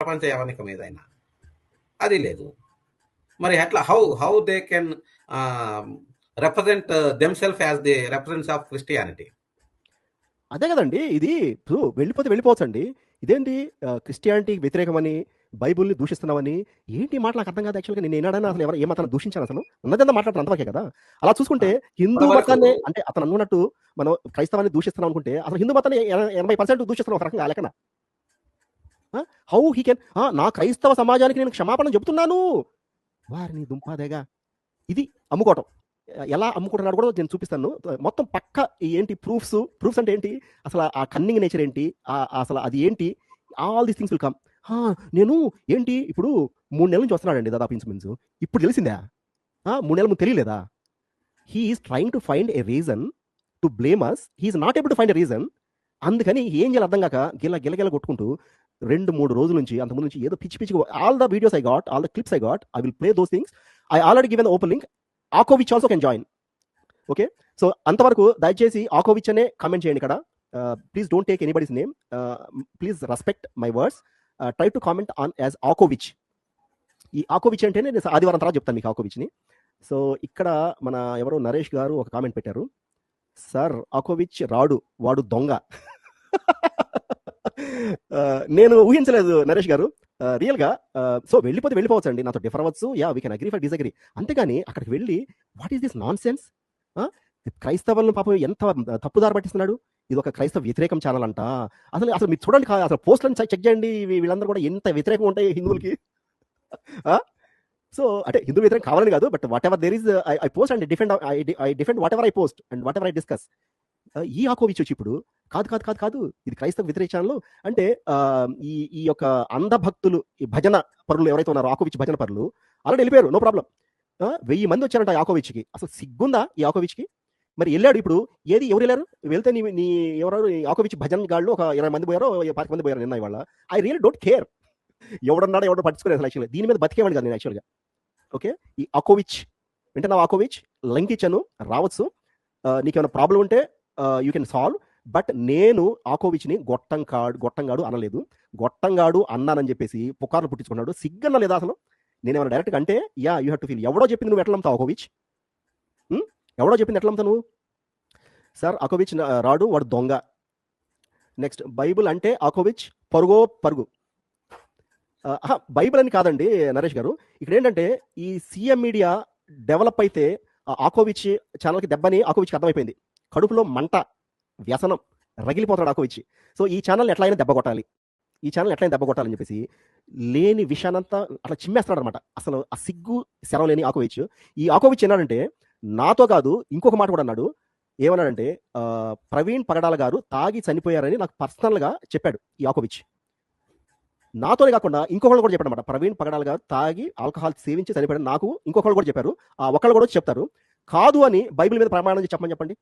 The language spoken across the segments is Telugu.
ప్రపంచ యవనిక మీదైనా అది లేదు. మరి ఎట్లా how they can represent themself as the represents of Christianity. అదే కదండి, ఇది ఇప్పుడు వెళ్ళిపోతే వెళ్ళిపోవచ్చండి. ఇదేంటి క్రిస్టియానిటీకి వ్యతిరేకమని, బైబుల్ని దూషిస్తున్నామని, ఏంటి మాట నాకు అర్థం కాదు. యాక్చువల్గా నేను ఏనాడైనా అసలు ఎవరు ఏ మతాన్ని దూషించాను? అసలు ఉన్నదంతా మాట్లాడతాను అంతవరకే కదా. అలా చూసుకుంటే హిందూ ఇప్పటి వరకు మతాన్ని, అంటే అతను అనుకున్నట్టు మనం క్రైస్తవాన్ని దూషిస్తున్నాం అనుకుంటే, అసలు హిందూ మతాన్ని 80% దూషిస్తున్నాం ఒక రకంగా ఆ లెక్కన. హౌ హీ కెన్, నా క్రైస్తవ సమాజానికి నేను క్షమాపణ చెబుతున్నాను, వారిని దుంపాదేగా. ఇది అమ్ముకోవటం. ఎలా అమ్ముకుంటున్నాడు కూడా నేను చూపిస్తాను. మొత్తం పక్క ఏంటి ప్రూఫ్స్ అంటే ఏంటి, అసలు ఆ కన్నింగ్ నేచర్ ఏంటి, అసలు అది ఏంటి, all these things will come. నేను ఏంటి ఇప్పుడు 3 నెలల నుంచి వస్తున్నాడండి దాదాపు ఇంచుమించు. ఇప్పుడు తెలిసిందా? 3 నెలల ముందు తెలియలేదా? He is trying to find a reason to blame us. He is not able to find a reason. అందుకని ఏం చేయాలి అర్థం కాక గిల కొట్టుకుంటూ 2-3 రోజుల నుంచి, అంతకుముందు నుంచి ఏదో పిచ్చి all the videos I got, all the clips I got, I will play those things. I already given open link. Akovich also can join. Okay, so అంతవరకు దయచేసి ఆకోవిచ్ అనే కామెంట్ చేయండి ఇక్కడ. Please don't take anybody's name. Please respect my words. Try to comment on as Akovich. ఈ ఆకోవిచ్ అంటే నేను ఆదివారం తర్వాత చెప్తాను మీకు ఆకోవిచ్ని. సో ఇక్కడ మన ఎవరో నరేష్ గారు ఒక కామెంట్ పెట్టారు. సార్ ఆకోవిచ్ రాడు, వాడు దొంగ. నేను ఊహించలేదు నరేష్ గారు. రియల్గా సో వెళ్ళిపోతే వెళ్ళిపోవచ్చు అండి, నాతో డిఫర్ అవ్వచ్చు, yeah we can agree for disagree. అంతేగాని అక్కడికి వెళ్ళి what is this non sense? క్రైస్తవులను పాపం ఎంత తప్పుదారి పట్టిస్తున్నాడు. ఇది ఒక క్రైస్తవ వ్యతిరేకం ఛానల్ అంట. అసలు మీరు చూడండి, అసలు పోస్టులను చెక్ చేయండి, వీళ్ళందరూ కూడా ఎంత వ్యతిరేకం ఉంటాయి హిందువులకి. సో అంటే హిందూ వ్యతిరేకం కావాలని కాదు, but what ever there is I post and defend what ever I post and what ever I discuss. ఈ ఆకోవిచ్ వచ్చి ఇప్పుడు కాదు ఇది క్రైస్తవ వ్యతిరేక ఛానల్ అంటే, ఈ యొక్క అంధభక్తులు, ఈ భజన పరులు ఎవరైతే ఉన్నారో, ఆకోవిచ్ భజన పరులు ఆల్రెడీ వెళ్ళిపోయారు, నో ప్రాబ్లం. 1000 మంది వచ్చారంట ఆకోవిచ్కి. అసలు సిగ్గుందా ఈ ఆకోవిచ్కి? మరి వెళ్ళాడు ఇప్పుడు, ఎవరు వెళ్ళారు? వెళ్తే నీ ఎవరు ఆకోవిచ్ భజన గాళ్ళు ఒక 20 మంది పోయారో 10 మంది పోయారు నిన్న ఇవాళ. ఐ రియల్లీ డోంట్ కేర్ ఎవడన్నాడో ఎవడో పట్టించుకోలేదు యాక్చువల్గా. దీని మీద బతికేవాడి కాదు నేను యాక్చువల్గా. ఓకే, ఈ ఆకోవిచ్ వింటున్నావు? ఆకోవిచ్ లింక్ ఇచ్చాను, రావచ్చు. నీకేమైనా ప్రాబ్లం ఉంటే యూ కెన్ సాల్వ్. బట్ నేను ఆకోవిచ్ని గొట్టంగాడు అనలేదు. గొట్టంగాడు అన్నానని చెప్పేసి పుకార్లు పుట్టించుకున్నాడు. సిగ్గన్న లేదా అసలు? నేనేమైనా డైరెక్ట్గా అంటే, yeah you have to feel. ఎవడో చెప్పింది నువ్వు ఎట్లా నమ్ముతావు ఆకోవిచ్? ఎవడో చెప్పింది ఎట్లా నమ్ముతావు నువ్వు? సార్ ఆకోవిచ్ రాడు, వాడు దొంగ. నెక్స్ట్, బైబుల్ అంటే ఆకోవిచ్ పరుగు. బైబిల్ అని కాదండి నరేష్ గారు. ఇక్కడ ఏంటంటే ఈ సీఎం మీడియా డెవలప్ అయితే ఆకోవిచ్ ఛానల్కి దెబ్బని ఆకోవిచ్కి అర్థమైపోయింది. కడుపులో మంట, వ్యసనం, రగిలిపోతాడు ఆకోవిచ్. సో ఈ ఛానల్ ఎట్లయినా దెబ్బ కొట్టాలని చెప్పేసి లేని విషయానంతా అట్లా చిమ్మేస్తున్నాడు అనమాట. అసలు ఆ సిగ్గు శరం లేని ఆకోవిచ్. ఈ ఆకోవిచ్ ఏనాడంటే, నాతో కాదు ఇంకొక మాట కూడా అన్నాడు. ఏమన్నాడంటే, ప్రవీణ్ పగడాల గారు తాగి చనిపోయారని నాకు పర్సనల్గా చెప్పాడు ఈ ఆకోవిచ్. నాతోనే కాకుండా ఇంకొకళ్ళు కూడా చెప్పాడు అనమాట. ప్రవీణ్ పగడాల గారు తాగి ఆల్కహాల్ సేవించి చనిపోయాడు నాకు ఇంకొకళ్ళు కూడా చెప్పారు. ఒకళ్ళు కూడా చెప్తారు. కాదు అని బైబిల్ మీద ప్రమాణం చెప్పండి,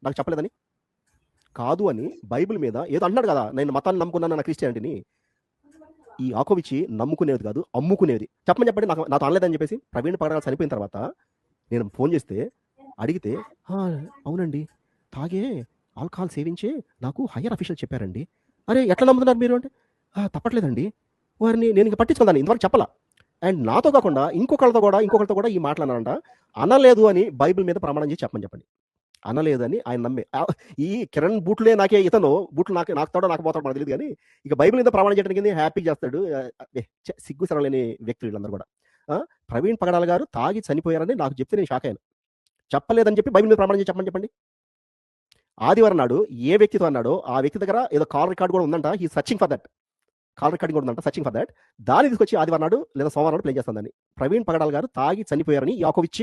నాకు చెప్పలేదని. కాదు అని బైబిల్ మీద ఏదో అన్నాడు కదా, నేను మతాన్ని నమ్ముకున్నాను నా క్రిస్టియానిటీని. ఈ ఆకోవిచ్ నమ్ముకునేది కాదు, అమ్ముకునేది. చెప్పండి, నాతో అనలేదని చెప్పేసి. ప్రవీణ్ పగడాల చనిపోయిన తర్వాత నేను ఫోన్ చేస్తే అడిగితే, అవునండి తాగే ఆల్కహాల్ సేవించే నాకు హయ్యర్ అఫీషియల్ చెప్పారండి. అరే ఎట్లా నమ్ముతున్నారు మీరు అంటే, తప్పట్లేదండి వారిని నేను ఇంకా పట్టించుకుందాను, ఇంతవరకు చెప్పలా. అండ్ నాతో కాకుండా ఇంకొకరితో కూడా ఈ మాట్లాడారంట. అనలేదు అని బైబిల్ మీద ప్రమాణం చేసి చెప్పండి. అనలేదని ఆయన నమ్మే ఈ కిరణ్ బూట్లే నాకే, ఇతను బూట్లు నాకు తాడో నాకు పోతాడో మనకు తెలియదు, కానీ ఇక బైబిల్ మీద ప్రమాణం చేయడానికి హ్యాపీ చేస్తాడు. సిగ్గు సరలేని వ్యక్తులు వీళ్ళందరూ కూడా. ప్రవీణ్ పగడాల గారు తాగి చనిపోయారని నాకు చెప్తే నేను షాక్ అయ్యాను. చెప్పలేదని చెప్పి బైబిల్ మీద ప్రమాణం చేసి చెప్పండి. ఆదివారం నాడు ఏ వ్యక్తితో అన్నాడో ఆ వ్యక్తి దగ్గర ఏదో కాల్ రికార్డ్ కూడా ఉందంట. He searching for that. Call recording కూడా ఉందంట, సర్చింగ్ ఫర్ దట్. దాన్ని తీసుకొచ్చి ఆదివారం నాడు లేదా సోమవారం నాడు ప్లే చేస్తుందని. ప్రవీణ్ పగడాల్ గారు తాగి చనిపోయారని యాకోవిచ్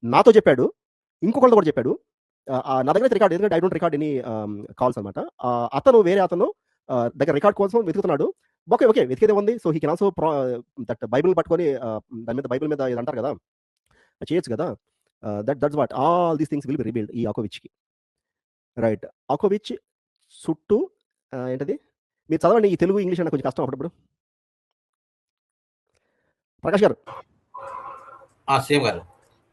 నాతో చెప్పాడు, ఇంకొకళ్ళు కూడా చెప్పాడు. నా దగ్గర రికార్డ్, ఎందుకంటే I don't record any calls అనమాట. వేరే అతను దగ్గర రికార్డ్ కోసం వెతుకుతున్నాడు. ఓకే వెతికేదే ఉంది. So he can also that Bible పట్టుకొని దాని మీద బైబిల్ మీద ఇది అంటారు కదా, చేయొచ్చు కదా. That's what all these things will be revealed ఈ ఆకోవిచ్కి. రైట్, ఆకోవిచ్ చుట్టూ ఏంటది మీరు చదవండి. ఈ తెలుగు ఇంగ్లీష్ అన్న కొంచెం కష్టం అప్పుడప్పుడు. ప్రకాష్ గారు. సీఎం గారు,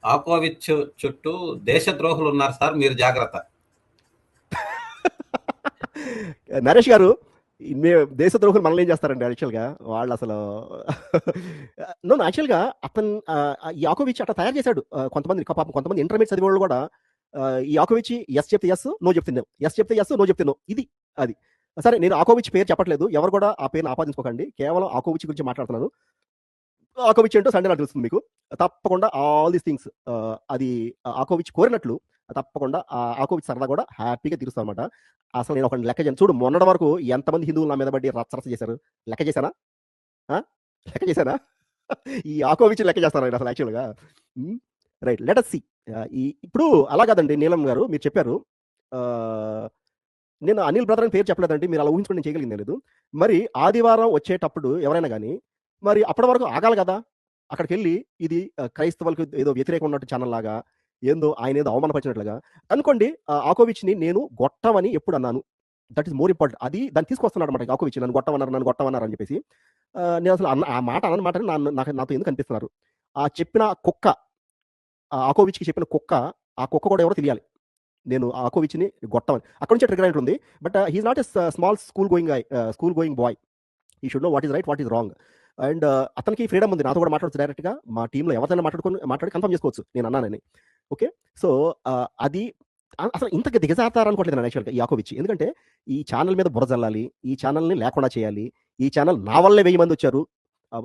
ఆకోవిచ్ చుట్టూ దేశద్రోహులు ఉన్నారు సార్, మీరు జాగ్రత్త. నరేష్ గారు, దేశద్రోహులు మనల్ని ఏం చేస్తారండి యాక్చువల్గా వాళ్ళు అసలు నో యాక్చువల్గా అతను ఈ యాకోవిచ్ అట్లా తయారు చేశాడు కొంతమంది పాపం కొంతమంది ఇంటర్మీడియట్ చదివే వాళ్ళు కూడా ఈ యాకోవిచ్ ఎస్ చెప్తే ఎస్ నో చెప్తే నో ఎస్ చెప్తే ఎస్ నో చెప్తే నో ఇది అది సరే నేను ఆకోవిచ్ పేరు చెప్పట్లేదు ఎవరు కూడా ఆ పేరుని ఆపాదించుకోకండి కేవలం ఆకోవిచ్ గురించి మాట్లాడుతున్నాను ఆకోవిచ్ ఏంటో సండే నాకు తెలుస్తుంది మీకు తప్పకుండా ఆల్ దీస్ థింగ్స్ అది ఆకోవిచ్ కోరినట్లు తప్పకుండా ఆకోవిచ్ సరదా కూడా హ్యాపీగా తీరుస్తాను అనమాట అసలు నేను ఒక లెక్క చేశాను చూడు మొన్నటి వరకు ఎంతమంది హిందువులు నా మీద పడి రచ్చరచ్చ చేశారు లెక్క చేశానా లెక్క చేశానా ఈ ఆకోవిచ్ లెక్క చేస్తాను నేను అసలు యాక్చువల్గా రైట్ లెట్ అస్ సి ఇప్పుడు అలా కాదండి నీలం గారు మీరు చెప్పారు నేను అనిల్ బ్రదర్ అని పేరు చెప్పలేదండి మీరు అలా ఊహించుకుని నేను చేయగలిగింది లేదు మరి ఆదివారం వచ్చేటప్పుడు ఎవరైనా కానీ మరి అప్పటి వరకు ఆగాలి కదా అక్కడికి వెళ్ళి ఇది క్రైస్తవులకు ఏదో వ్యతిరేకం ఉన్నట్టు ఛానల్ లాగా ఏందో ఆయన ఏదో అవమానపరిచినట్లుగా అనుకోండి ఆకోవిచ్ని నేను గొట్టమని ఎప్పుడు అన్నాను దట్ ఈస్ మోర్ ఇంపార్టెంట్ అది దాన్ని తీసుకొస్తున్నాడు అనమాట ఆకోవిచ్ నన్ను గొట్టమన్నారు అని చెప్పేసి నేను అసలు ఆ మాట అన్నమాట నాతో ఎందుకు అనిపిస్తున్నారు ఆ చెప్పిన కుక్క ఆకోవిచ్కి చెప్పిన కుక్క ఆ కుక్క కూడా ఎవరో తెలియాలి నేను ఆకోవిచ్ని గొట్టమని అక్కడ నుంచి ట్రిగర్ అయినట్టుంది but he's not a small school going boy he should know what is right what is wrong and అతనికి ఫ్రీడమ్ ఉంది నాతో కూడా మాట్లాడచ్చు డైరెక్ట్గా మా టీంలో ఎవరైనా మాట్లాడి కన్ఫర్మ్ చేసుకోవచ్చు నేను అన్నానని ఓకే సో అది అసలు ఇంత దిగజారుతారనుకోవట్లేదు నేను యాక్చువల్గా ఈ యాకోవిచ్ ఎందుకంటే ఈ ఛానల్ మీద బురజల్లాలి ఈ ఛానల్ని లేకుండా చేయాలి ఈ ఛానల్ నా వల్లే 1000 మంది వచ్చారు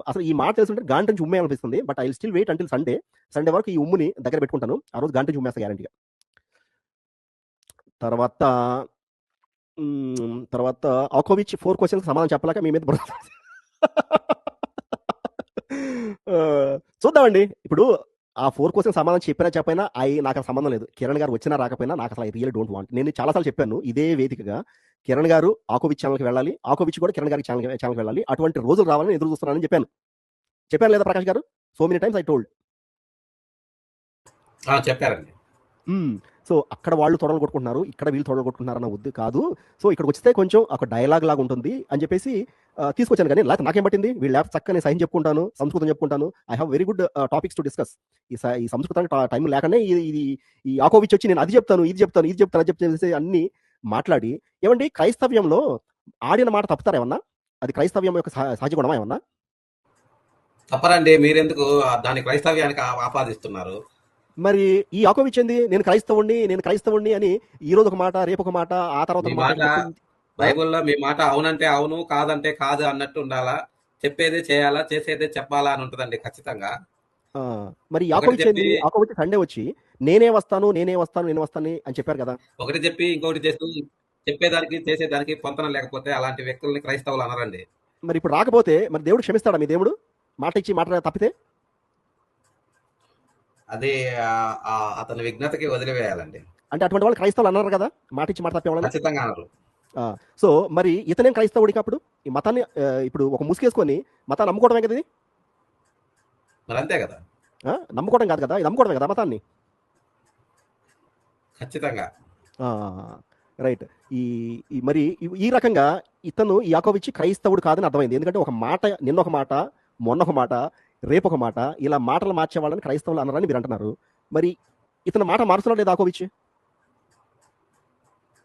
అసలు ఈ మాట తెలుసుంటే గాంట నుంచి ఉమ్మే అనిపిస్తుంది but I still wait until Sunday వరకు ఈ ఉమ్ముని దగ్గర పెట్టుకుంటాను ఆ రోజు గాంట నుంచి ఉమ్మేస్తా గ్యారంటీగా తర్వాత ఆకోవిచ్ 4 క్వశ్చన్స్ సమాధానం చెప్పలేక మీ మీద చూద్దామండి ఇప్పుడు ఆ 4 క్వశ్చన్ సమాధానం చెప్పినా నాకు సంబంధం లేదు కిరణ్ గారు వచ్చినా రాకపోయినా నాకు అసలు ఐ రియల్ డోంట్ వాంట్ నేను చాలాసార్లు చెప్పాను ఇదే వేదికగా కిరణ్ గారు ఆకోవిచ్ ఛానల్కి వెళ్ళాలి ఆకోవిచ్ కూడా కిరణ్ గారి ఛానల్కి వెళ్ళాలి అటువంటి రోజులు రావాలని ఎదురు చూస్తున్నానని చెప్పాను లేదా ప్రకాష్ గారు so many times I told చెప్పారండి సో అక్కడ వాళ్ళు తొడలు కొట్టుకుంటున్నారు ఇక్కడ వీళ్ళు తొడలు కొట్టుకుంటున్నారు అన్న ఉద్ది కాదు సో ఇక్కడికి వస్తే కొంచెం ఒక డైలాగ్ లాగా ఉంటుంది అని చెప్పేసి తీసుకొచ్చాను కానీ లేకపోతే నాకేం పట్టింది వీళ్ళు చక్కగా నేను సైన్ చెప్పుకుంటాను సంస్కృతం చెప్పుకుంటాను I have very good topics to discuss ఈ సంస్కృతానికి టైం లేకనే ఈ ఆకోవిచ్ వచ్చి నేను అది చెప్తాను అని చెప్పేసి అన్ని మాట్లాడి ఏమండి క్రైస్తవ్యంలో ఆడిన మాట తప్పుతారా ఏమన్నా అది క్రైస్తవ్యం యొక్క సహజ గుణమా ఏమన్నా తప్పరండి మీరెందుకు దాని క్రైస్తవ్యానికి ఆపాదిస్తున్నారు మరి ఈ ఆకోవిచ్ ఏంది నేను క్రైస్తవుణ్ణి అని ఈ రోజు ఒక మాట రేపు ఒక మాట ఆ తర్వాత బైబుల్లో మీ మాట అవునంటే అవును కాదంటే కాదు అన్నట్టు ఉండాలా చెప్పేదే చేయాలా చేసేదే చెప్పాలా అని ఉంటుందండి ఖచ్చితంగా మరి ఆకోవిచ్ సండే వచ్చి నేనే వస్తాను అని చెప్పారు కదా ఒకటి చెప్పి ఇంకొకటి చేస్తూ చెప్పేదానికి చేసేదానికి పొంతన లేకపోతే అలాంటి వ్యక్తుల్ని క్రైస్తవులు అనరండి మరి ఇప్పుడు రాకపోతే మరి దేవుడు క్షమిస్తాడా మీ దేవుడు మాట ఇచ్చి మాట తప్పితే అది అతని విఘ్నతకి వదిలివేయాలండి అంటే అటువంటి వాళ్ళు క్రైస్తవులు అన్నారు కదా మాట ఇచ్చి మాట తప్పేవాళ్ళు ఖచ్చితంగా అన్నారు సో మరి ఇతనేం క్రైస్తవుడికి అప్పుడు ఈ మతాన్ని ఇప్పుడు ఒక ముసుగేసుకొని మతాన్ని నమ్ముకోవడమే కదా ఇది మరి అంతే కదా నమ్ముకోవడం కాదు కదా ఇది నమ్ముకోవడమే కదా మతాన్ని ఖచ్చితంగా రైట్ మరి ఈ రకంగా ఇతను ఈ యాకోవిచ్ క్రైస్తవుడు కాదని అర్థమైంది ఎందుకంటే ఒక మాట నిన్న ఒక మాట మొన్న ఒక మాట రేపు ఒక మాట ఇలా మాటలు మార్చే వాళ్ళని క్రైస్తవులు అన్నారని మీరు అంటున్నారు మరి ఇతను మాట మారుతున్నాడు లేదా ఆకోవిచ్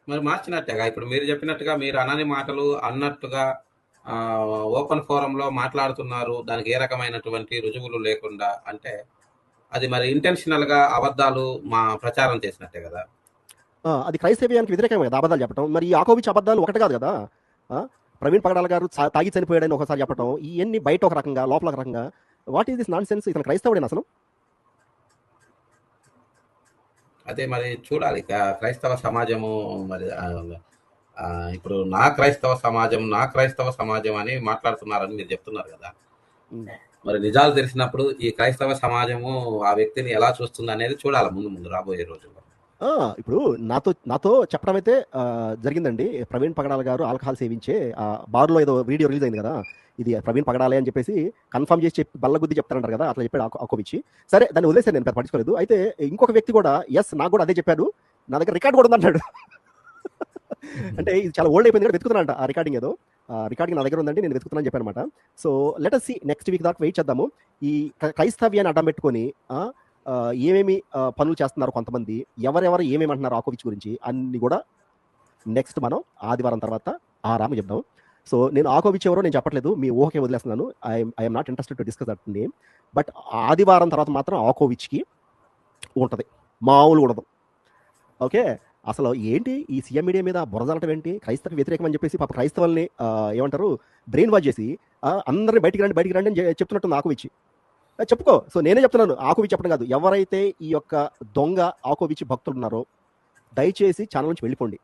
మరి మార్చినట్టుగా ఇప్పుడు మీరు చెప్పినట్టుగా మీరు అనని మాటలు అన్నట్టుగా ఓపెన్ ఫోరంలో మాట్లాడుతున్నారు దానికి ఏ రకమైనటువంటి రుజువులు లేకుండా అంటే అది మరి ఇంటెన్షనల్ గా అబద్ధాలు ప్రచారం చేసినట్టే కదా అది క్రైస్తవ్యానికి వ్యతిరేకమే కదా అబద్ధాలు చెప్పడం మరి ఈ ఆకోవిచ్ అబద్ధాలు ఒకటి కాదు కదా ప్రవీణ్ పగడాల గారు తాగి చనిపోయాడని ఒకసారి చెప్పడం ఇవన్నీ బయట ఒక రకంగా లోపల ఒక రకంగా what is this non sense ఇతను క్రైస్తవుడేనా అసలు అదే మరి చూడాలి క్రైస్తవ సమాజము మరి ఇప్పుడు నా క్రైస్తవ సమాజం అని మాట్లాడుతున్నారని మీరు చెప్తున్నారు కదా మరి నిజాలు తెలిసినప్పుడు ఈ క్రైస్తవ సమాజము ఆ వ్యక్తిని ఎలా చూస్తుంది అనేది చూడాలి ముందు రాబోయే రోజుల్లో ఇప్పుడు నాతో చెప్పడం అయితే జరిగిందండి ప్రవీణ్ పగడాల గారు ఆల్కహాల్ సేవించే బార్లో ఏదో వీడియో రిలీజ్ అయింది కదా ఇది ప్రవీణ్ పగడాలే అని చెప్పేసి కన్ఫర్మ్ చేసి బల్ల గుద్ది చెప్తారంటారు కదా అట్లా చెప్పాడు ఆకోవిచ్ సరే దాన్ని వదిలేసాను నేను పట్టించుకోలేదు అయితే ఇంకొక వ్యక్తి కూడా నాకు కూడా అదే చెప్పాడు నా దగ్గర రికార్డ్ కూడా ఉందంటాడు అంటే ఇది చాలా ఓల్డ్ అయిపోయింది కూడా వెతుకుతున్నానంట ఆ రికార్డింగ్ నా దగ్గర ఉందండి నేను వెతుకుతున్నాను చెప్పాను అనమాట so let us see next week దాకా వెయిట్ చేద్దాము ఈ క్రైస్తవ్యాన్ని అడ్డం పెట్టుకొని ఏమేమి పనులు చేస్తున్నారు కొంతమంది ఎవరెవరు ఏమేమి అంటున్నారు ఆకోవిచ్ గురించి అన్ని కూడా నెక్స్ట్ మనం ఆదివారం తర్వాత ఆరాము చెప్దాం సో నేను ఆకోవిచ్ ఎవరో నేను చెప్పట్లేదు, మీ ఊహకే వదిలేస్తున్నాను. I'm not interested to discuss that name. But ఆదివారం తర్వాత మాత్రం ఆకోవిచ్కి ఉంటుంది, మామూలు ఉండదు. ఓకే, అసలు ఏంటి ఈ సీఎం మీడియా మీద బురదలటం ఏంటి? క్రైస్తవ వ్యతిరేకం అని చెప్పేసి పాప క్రైస్తవుల్ని ఏమంటారు బ్రెయిన్ వాష్ చేసి అందరినీ బయటికి రండి అని చెప్తున్నట్టు ఆకోవిచ్. చెప్పుకో. సో నేనే చెప్తున్నాను, ఆకోవిచ్ చెప్పడం కాదు, ఎవరైతే ఈ యొక్క దొంగ ఆకోవిచ్ భక్తులు ఉన్నారో దయచేసి ఛానల్ నుంచి వెళ్ళిపోండి.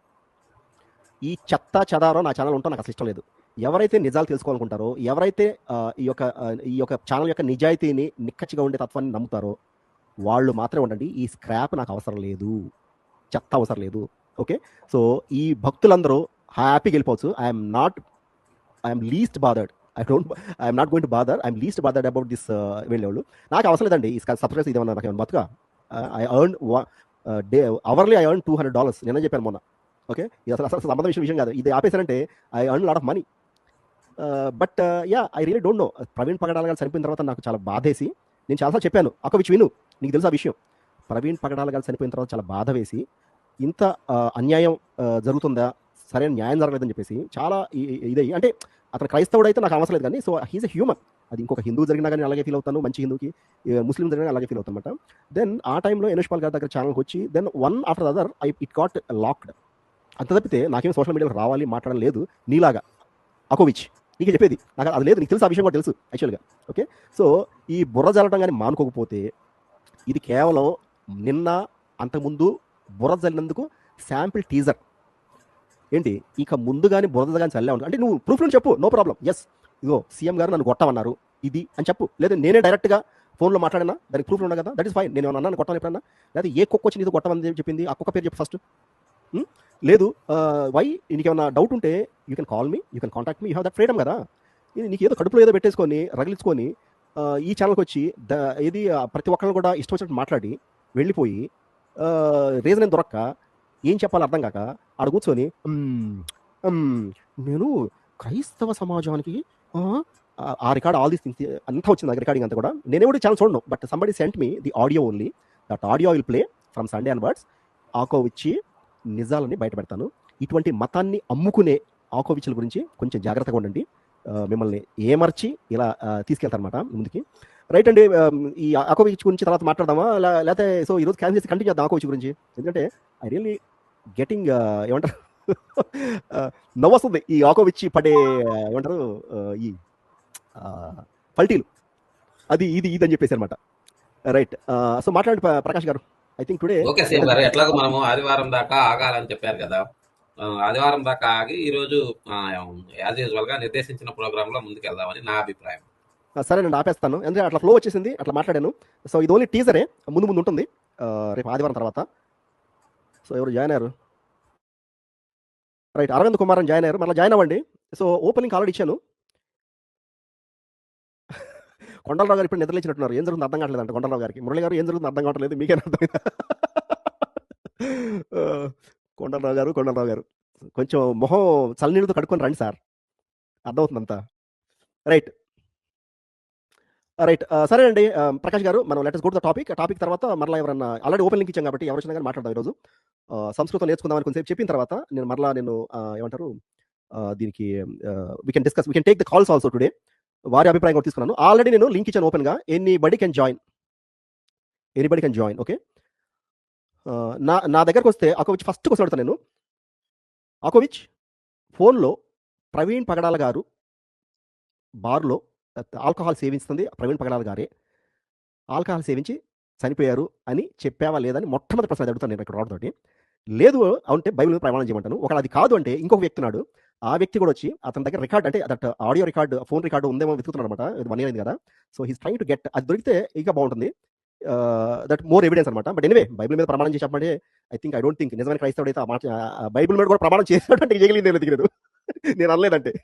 ఈ చెత్త చెదారో నా ఛానల్ ఉంటా నాకు అసలు ఇష్టం లేదు. ఎవరైతే నిజాలు తెలుసుకోవాలనుకుంటారో, ఎవరైతే ఈ యొక్క ఛానల్ యొక్క నిజాయితీని, నిక్కచ్చిగా ఉండే తత్వాన్ని నమ్ముతారో వాళ్ళు మాత్రమే ఉండండి. ఈ స్క్రాప్ నాకు అవసరం లేదు, చెత్త అవసరం లేదు. ఓకే, సో ఈ భక్తులందరూ హ్యాపీగా వెళ్ళిపోవచ్చు. I'm least bothered. I'm not going to bother. I'm least bothered about this వెళ్ళేవాళ్ళు. నాకు అవసరం లేదండి ఈ సబ్స్క్రైబ్. ఇదేమన్నా నాకు ఏమన్నా బతుక? I earn hourly I earn $200. నేనే చెప్పాను మొన్న. ఓకే, ఇది అసలు సంబంధం విషయం కాదు. ఇది ఆపేశారంటే I earn lot of money. But yeah, I really don't know. Praveen Pagadala garu చనిపోయిన తర్వాత నాకు చాలా బాధేసి, నేను చాలాసార్లు చెప్పాను, ఆకోవిచ్ విను, నీకు తెలుసు ఆ విషయం. ప్రవీణ్ పగడాల గారు చనిపోయిన తర్వాత చాలా బాధ వేసి, ఇంత అన్యాయం జరుగుతుందా, సరైన న్యాయం జరగలేదని చెప్పేసి చాలా ఇది. అంటే అతను క్రైస్తవుడు అయితే నాకు అవసరం లేదు, కానీ సో హీస్ ఎ హ్యూమన్. అది ఇంకొక హిందూ జరిగినా కానీ అలాగే ఫీల్ అవుతాను, మంచి హిందూకి ముస్లిం జరిగినా అలాగే ఫీల్ అవుతాను అనమాట. దెన్ ఆ టైంలో యనోష్ పాల్ గారి దగ్గర ఛానల్కి వచ్చి, then one after the other it got locked. అంత తప్పితే నాకేం సోషల్ మీడియాలో రావాలి మాట్లాడడం లేదు నీలాగా ఆకోవిచ్. నీకు చెప్పేది నాకు అది లేదు, నీకు తెలుసు, ఆ విషయం కూడా తెలుసు యాక్చువల్గా. ఓకే, సో ఈ బుర్ర జల్లడం కానీ మానుకోకపోతే ఇది కేవలం నిన్న అంతకుముందు బుర్ర జల్లినందుకు శాంపిల్ టీజర్. ఏంటి ఇక ముందు కానీ బురద కానీ చల్లే ఉంటుంది అంటే నువ్వు ప్రూఫ్లను చెప్పు, నో ప్రాబ్లం. ఎస్, ఇదిగో సీఎం గారు నన్ను కొట్టమన్నారు ఇది అని చెప్పు. లేదా నేనే డైరెక్ట్గా ఫోన్లో మాట్లాడినా దానికి ప్రూఫ్లు ఉన్నాయి కదా, దట్ ఈస్ ఫైన్. నేను అన్నాను కొట్టాను ఎప్పుడన్నా? లేదా ఏ కుక్క వచ్చి నీతో కొట్టమని చెప్పింది, ఆ కుక్క పేరు చెప్పు ఫస్ట్. లేదు, వై, నీకేమన్నా డౌట్ ఉంటే you can call me, you can contact me, you have that freedom కదా. ఇది నీకు ఏదో కడుపులో ఏదో పెట్టేసుకొని రగిలించుకొని ఈ ఛానల్కి వచ్చి ఇది ప్రతి ఒక్కరిని కూడా ఇష్టం వచ్చినట్టు మాట్లాడి వెళ్ళిపోయి రీజన్ ఏం దొరక్క ఏం చెప్పాలో అర్థం కాక ఆడ కూర్చొని నేను క్రైస్తవ సమాజానికి ఆ రికార్డ్ ఆల్ దీస్ థింగ్స్ అంతా వచ్చింది నాకు రికార్డింగ్ అంతా కూడా. నేనే కూడా ఛానల్ చూడను, but somebody sent me the audio only. That audio will play from Sunday onwards. Akovich నిజాలని బయట పెడతాను. ఇటువంటి మతాన్ని అమ్ముకునే ఆకోవిచ్ల గురించి కొంచెం జాగ్రత్తగా ఉండండి, మిమ్మల్ని ఏమర్చి ఇలా తీసుకెళ్తారనమాట ముందుకి. రైట్ అండి, ఈ ఆకోవిచ్ గురించి తర్వాత మాట్లాడదామా లేకపోతే సో ఈరోజు క్యాన్సిల్ చేసి కంటిన్యూ చేద్దాం ఆకోవిచ్ గురించి? ఎందుకంటే ఐ రియల్లీ గెటింగ్ ఏమంటారు నవ్వొస్తుంది ఈ ఆకోవిచ్ పడే ఏమంటారు ఈ పల్టీలు, అది ఇది అని చెప్పేసి అనమాట. రైట్, సో మాట్లాడండి ప్రకాష్ గారు. I think today okay CM గారు, ఎట్లాగో మనము ఆదివారం దాకా ఆగాలని చెప్పారు కదా, ఆదివారం దాకా ఆగి ఈరోజు యాజ్ యూజువల్ గా నిర్దేశించిన ప్రోగ్రామ్ లో ముందుకు వెళ్దామని నా అభిప్రాయం. సరేనండి, ఆపేస్తాను. ఎందుకంటే అట్లా ఫ్లో వచ్చేసింది, అట్లా మాట్లాడాను. సో ఇది ఓన్లీ టీజరే, ముందు ఉంటుంది రేపు ఆదివారం తర్వాత. సో ఎవరు జాయిన్ అయ్యారు? రైట్, అరవింద్ కుమార్ అని జాయిన్ అయ్యారు, మళ్ళీ జాయిన్ అవ్వండి. సో ఓపెనింగ్ ఆల్రెడీ ఇచ్చాను. కొండలరావు గారు ఇప్పుడు నిద్రలేచినట్టున్నారు, ఏం జరుగుతుంది అర్థం కావట్లేదు అంటే కొండలరావు గారికి. మురళి గారు ఏం జరుగుతుంది అర్థం కావట్లేదు, మీకేనా అర్థమైందా? కొండలరావు గారు కొంచెం మొహం చల్లనీళ్ళతో కడుక్కొని రండి సార్, అర్థమవుతుంది అంతా. రైట్ రైట్, సరే అండి ప్రకాష్ గారు, మనం letters go to the topic తర్వాత మరలా ఎవరన్నా ఆల్రెడీ ఓపెన్ లింక్ ఇచ్చాం కాబట్టి ఎవరు వచ్చినా కానీ మాట్లాడదాం ఈరోజు. సంస్కృతం నేర్చుకుందామని కొంచెంసేపు చెప్పిన తర్వాత నేను ఏమంటారు దీనికి we can take the calls also today. వారి అభిప్రాయం కూడా తీసుకున్నాను. ఆల్రెడీ నేను లింక్ ఇచ్చాను ఓపెన్గా, ఎనీబడి కెన్ జాయిన్. ఓకే, నా దగ్గరకు వస్తే ఆకోవిచ్ ఫస్ట్ క్వశ్చన్ అడుగుతాను నేను. ఆకోవిచ్, ఫోన్లో ప్రవీణ్ పగడాల గారు బార్లో ఆల్కహాల్ సేవిస్తుంది, ప్రవీణ్ పగడాల గారే ఆల్కహాల్ సేవించి చనిపోయారు అని చెప్పావా లేదని మొట్టమొదటి ప్రశ్న అడుగుతాను నేను ఇక్కడ రావడంతో. లేదు అంటే బైబిల్ మీద ప్రమాణం చేయమంటాను. ఒకవేళ అది కాదు అంటే ఇంకొక వ్యక్తి ఉన్నాడు, ఆ వ్యక్తి కూడా వచ్చి అతని దగ్గర రికార్డ్ అంటే that audio record, phone record ఉందేమో వెతుకుతున్నాడు అనమాట. ఇది 1 year అయింది కదా, so he's trying to get, అది దొరికితే ఇంకా బాగుంటుంది. దట్ మోర్ ఎవిడెన్స్ అనమాట. బట్ ఎనివే, బైబిల్ మీద ప్రమాణం చేసి చెప్పంటే ఐ డోంట్ థింక్ నిజమైన క్రైస్తవుడు అయితే ఆ మాట బైబిల్ మీద కూడా ప్రమాణం చేసినట్టు చేయగలిగింది దిగలేదు నేను అనలేదంటే.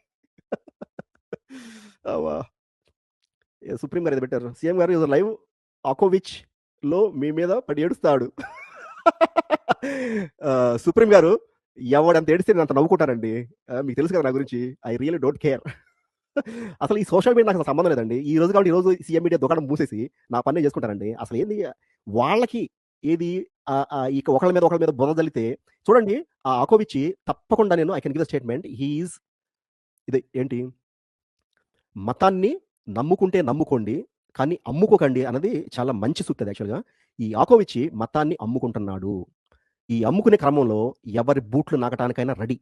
సుప్రీం గారు ఇది పెట్టారు, సీఎం గారు ఈజ్ లైవ్ ఆకోవిచ్ లో మీ మీద పడి ఏడుస్తాడు. సుప్రీం గారు ఎవడంత ఏడిస్తే నేను అంత నవ్వుకుంటానండి, మీకు తెలుసు కదా నా గురించి. I really don't care. అసలు ఈ సోషల్ మీడియా నాకు అసలు సంబంధం లేదండి. ఈ రోజు కాబట్టి ఈ రోజు సీఎం మీడియా దుకాణం మూసేసి నా పని చేసుకుంటారండి. అసలు ఏంది వాళ్ళకి ఏది ఇక ఒకళ్ళ మీద బురద జల్లితే చూడండి. ఆ ఆకోవిచ్ తప్పకుండా నేను I can give the statement, he is ఇది ఏంటి? మతాన్ని నమ్ముకుంటే నమ్ముకోండి, కానీ అమ్ముకోకండి అన్నది చాలా మంచి సూక్తి అది యాక్చువల్‌గా. ఈ యాకోవిచ్ మతాన్ని అమ్ముకుంటున్నాడు. ఈ అమ్ముకునే క్రమంలో ఎవరి బూట్లు నాకటానికైనా రెడీ.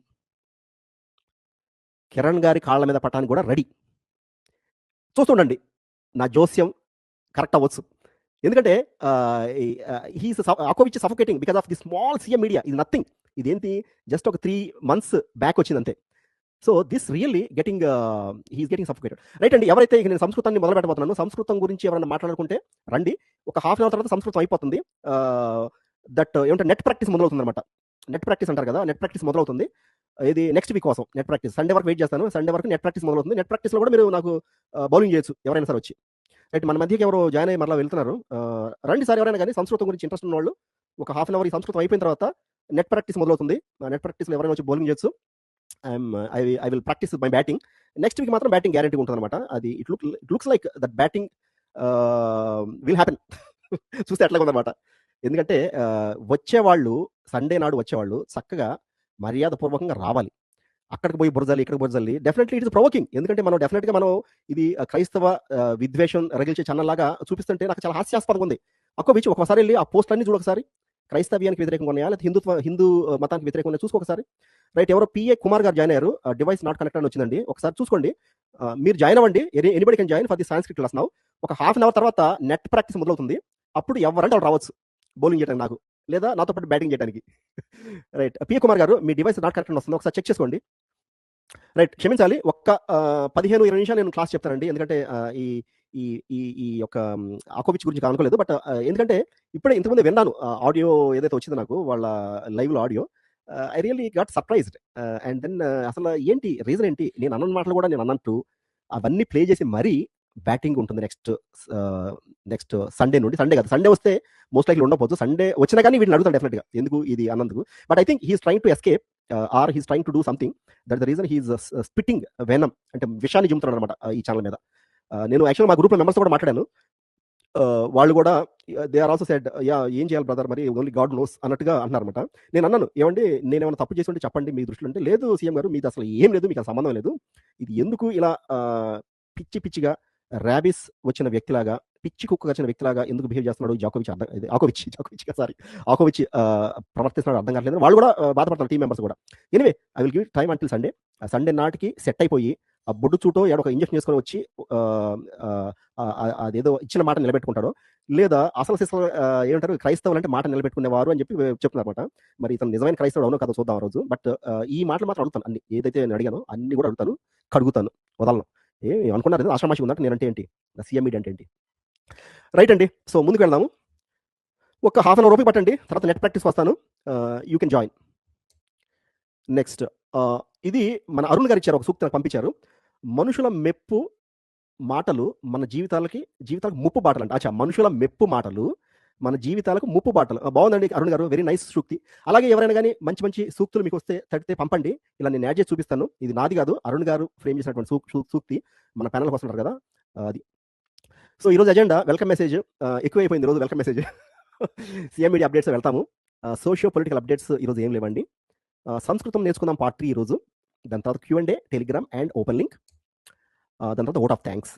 కిరణ్ గారి కాళ్ళ మీద పడటానికి కూడా రెడీ. చూస్తుండండి. నా జోస్యం కరెక్ట్ అవ్వచ్చు. ఎందుకంటే Yakovich suffocating because of the small CM media. ఇది నథింగ్. ఇదేంటి జస్ట్ ఒక 3 మంత్స్ బ్యాక్ వచ్చిందంతే. So this really getting he is getting suffocated. Right అండి. ఎవరైతే ఇక నేను సంస్కృతాన్ని మొదలు పెట్టబోతున్నాను. సంస్కృతం గురించి ఎవరైనా మాట్లాడుకుంటే రండి. ఒక హాఫ్ అన్ అవర్ తర్వాత సంస్కృతం అయిపోతుంది. ఏమంటే నెట్ ప్రాక్టీస్ మొదలవుతుందన్నమాట. నెట్ ప్రాక్టీస్ అంటారు కదా! నెట్ ప్రాక్టీస్ మొదలవుతుంది. ఇది నెక్స్ట్ వీక్ కోసం నెట్ ప్రాక్టీస్. సండే వరకు వెయిట్ చేస్తాను. సండే వరకు నెట్ ప్రాక్టీస్ మొదలవుతుంది. నెట్ ప్రాక్టీస్‌లో కూడా మీరు నాకు బౌలింగ్ చేయొచ్చు ఎవరైనా సరే వచ్చి. రైట్. మన మధ్యకి ఎవరో జాయిన్ అయ్యి మరలా వెళ్తున్నారు. రండి సార్ ఎవరైనా గాని సంస్కృతం గురించి ఇంట్రెస్ట్ ఉన్నవాళ్ళు. ఒక హాఫ్ అన్ అవర్ ఈ సంస్కృతం అయిపోయిన తర్వాత నెట్ ప్రాక్టీస్ మొదలవుతుంది. ఆ నెట్ ప్రాక్టీస్‌లో ఎవరైనా వచ్చి బౌలింగ్ చేయొచ్చు. I will practice my batting. Next week మాత్రం బ్యాటింగ్ గ్యారంటీగా ఉంటుందన్నమాట. అది it looks like that batting will happen. చూస్తే అట్లాగే ఉందన్నమాట. ఎందుకంటే వచ్చేవాళ్ళు సండే నాడు వచ్చేవాళ్ళు చక్కగా మర్యాదపూర్వకంగా రావాలి. అక్కడికి పోయి బురజల్లి, ఇక్కడికి బురజల్లి డెఫినెట్లీ ఇట్ ఇస్ ప్రొవోకింగ్. ఎందుకంటే మనం డెఫినెట్‌గా ఇది క్రైస్తవ విద్వేషం రగిల్చే ఛానెల్‌లాగా చూపిస్తుంటే నాకు చాలా హాస్యాస్పదంగా ఉంది. యాకోవిచ్ ఒకసారి వెళ్లి ఆ పోస్ట్‌లన్నీ చూడొకసారి. క్రైస్తవ్యానికి వ్యతిరేకంగా ఉన్నాయా? లేకపోతే హిందూ మతానికి వ్యతిరేకంగా ఉన్నాయా చూసుకో ఒకసారి. రైట్. ఎవరో పిఏ కుమార్ గారు జాయిన్ అయ్యారు. డివైస్ నాట్ కనెక్టెడ్ అని వచ్చిందండి. ఒకసారి చూసుకోండి. మీరు జాయిన్ అవ్వండి. Anybody can join for the Sanskrit class now. ఒక హాఫ్ అన్ అవర్ తర్వాత నెట్ ప్రాక్టీస్ మొదలవుతుంది. అప్పుడు ఎవరంటే వాళ్ళు రావచ్చు బౌలింగ్ చేయడానికి నాకు. లేదా నాతో పాటు బ్యాటింగ్ చేయడానికి. రైట్. పిఏ కుమార్ గారు మీ డివైస్ నాట్ కనెక్టెడ్ వస్తుంది. ఒకసారి చెక్ చేసుకోండి. రైట్. క్షమించాలి. ఒక్క 15, 20 నిమిషాలు నేను క్లాస్ చెప్తానండి. ఎందుకంటే ఈ ఈ ఈ ఈ యొక్క యాకోవిచ్ గురించి అనుకోలేదు. బట్ ఎందుకంటే ఇప్పుడే ఇంతకుముందే విన్నాను. ఆడియో ఏదైతే వచ్చిందో నాకు వాళ్ళ లైవ్‌లో audio. I really got surprised. And then అసలు ఏంటి రీజన్ ఏంటి? నేను అన్నని మాటలు కూడా నేను అన్నట్టు అవన్నీ ప్లే చేసి మరీ బ్యాటింగ్ ఉంటుంది నెక్స్ట్ సండే నుండి. సండే కాదు. సండే వస్తే మోస్ట్ లైక్లీ ఉండకపోవచ్చు. సండే వచ్చినా కానీ వీటిని అడుగుతాను డెఫినెట్‌గా. ఎందుకు ఇది అన్నందుకు. But I think he is trying to escape or he is trying to do something. That the reason he is spitting venom అంటే విషాన్ని జిమ్ముతున్నాడన్నమాట ఈ ఛానెల్ మీద. నేను యాక్చువల్‌గా మా గ్రూప్‌లో మెంబర్స్‌తో కూడా మాట్లాడాను. వాళ్ళు కూడా దే ఆర్ ఆల్సో సెడ్ ఏం చేయాలి బ్రదర్ మరి ఓన్లీ గాడ్ నోస్ అన్నట్టుగా అంటున్నారన్నమాట. నేను అన్నాను ఏవండి నేనేమైనా తప్పు చేసి ఉంటే చెప్పండి మీ దృష్టిలో అంటే, లేదు సీఎం గారు మీది అసలు ఏం లేదు. మీకు సంబంధం లేదు. ఇది ఎందుకు ఇలా పిచ్చిగా ర్యాబిస్ వచ్చిన వ్యక్తిలాగా పిచ్చి కుక్క వచ్చిన వ్యక్తిలాగా ఎందుకు బిహేవ్ చేస్తున్నాడు ఆకోవిచ్ ప్రవర్తిస్తున్నాడు అర్థం కావట్లేదు. వాళ్ళు కూడా బాధపడతారు టీం మెంబర్స్ కూడా. Anyway I will give time until Sunday. Sunday నాటికి సెట్ అయిపోయి ఆ బొడ్డు చూటో ఏడో ఒక ఇంజెక్షన్ చేసుకొని వచ్చి అదేదో ఇచ్చిన మాట నిలబెట్టుకుంటాడో లేదా అసలు ఏమంటారు క్రైస్తవులు అంటే మాట నిలబెట్టుకునేవారు అని చెప్పి చెప్తున్నారన్నమాట. మరి ఇతను నిజమైన క్రైస్తవుడు అవునో కదా చూద్దాం ఆ రోజు. బట్ ఈ మాటలు మాత్రం అడుగుతాను. అన్ని ఏదైతే నేను అడిగానో అన్ని కూడా అడుగుతాను, కడుగుతాను, వదలను. అనుకున్నారు ఆషామాషి ఉన్నట్టు నేనంటే ఏంటి, సీఎం మీడియా అంటే ఏంటి. రైట్ అండి. సో ముందుకు వెళ్దాము. ఒక హాఫ్ అన్ అవర్ ఓపిక పట్టండి. తర్వాత నెట్ ప్రాక్టీస్ వస్తాను. You can join. నెక్స్ట్ ఇది మన అరుణ్ గారు ఇచ్చారు. ఒక సూక్తి నాకు పంపించారు. మనుషుల మెప్పు మాటలు మన జీవితాలకు ముప్పు బాటలు అంట. మనుషుల మెప్పు మాటలు మన జీవితాలకు ముప్పు బాటలు. బాగుందండి అరుణ్ గారు. వెరీ నైస్ సూక్తి. అలాగే ఎవరైనా కానీ మంచి మంచి సూక్తులు మీకు వస్తే తడితే పంపండి. ఇలా నేను యాడ్ చేసి చూపిస్తాను. ఇది నాది కాదు, అరుణ్ గారు ఫ్రేమ్ చేసినటువంటి సూక్తి మన ప్యానల్కి వస్తున్నారు కదా అది. సో ఈరోజు అజెండా వెల్కమ్ మెసేజ్ ఎక్కువైపోయింది. ఈరోజు welcome message CM media updates వెళ్తాము. సోషియో పొలిటికల్ అప్డేట్స్ ఈరోజు ఏం లేవండి. సంస్కృతం నేర్చుకుందాం పార్ట్ 3 ఈరోజు. దాని తర్వాత Q&A, Telegram and open link. దాని తర్వాత ఓట్ ఆఫ్ థ్యాంక్స్.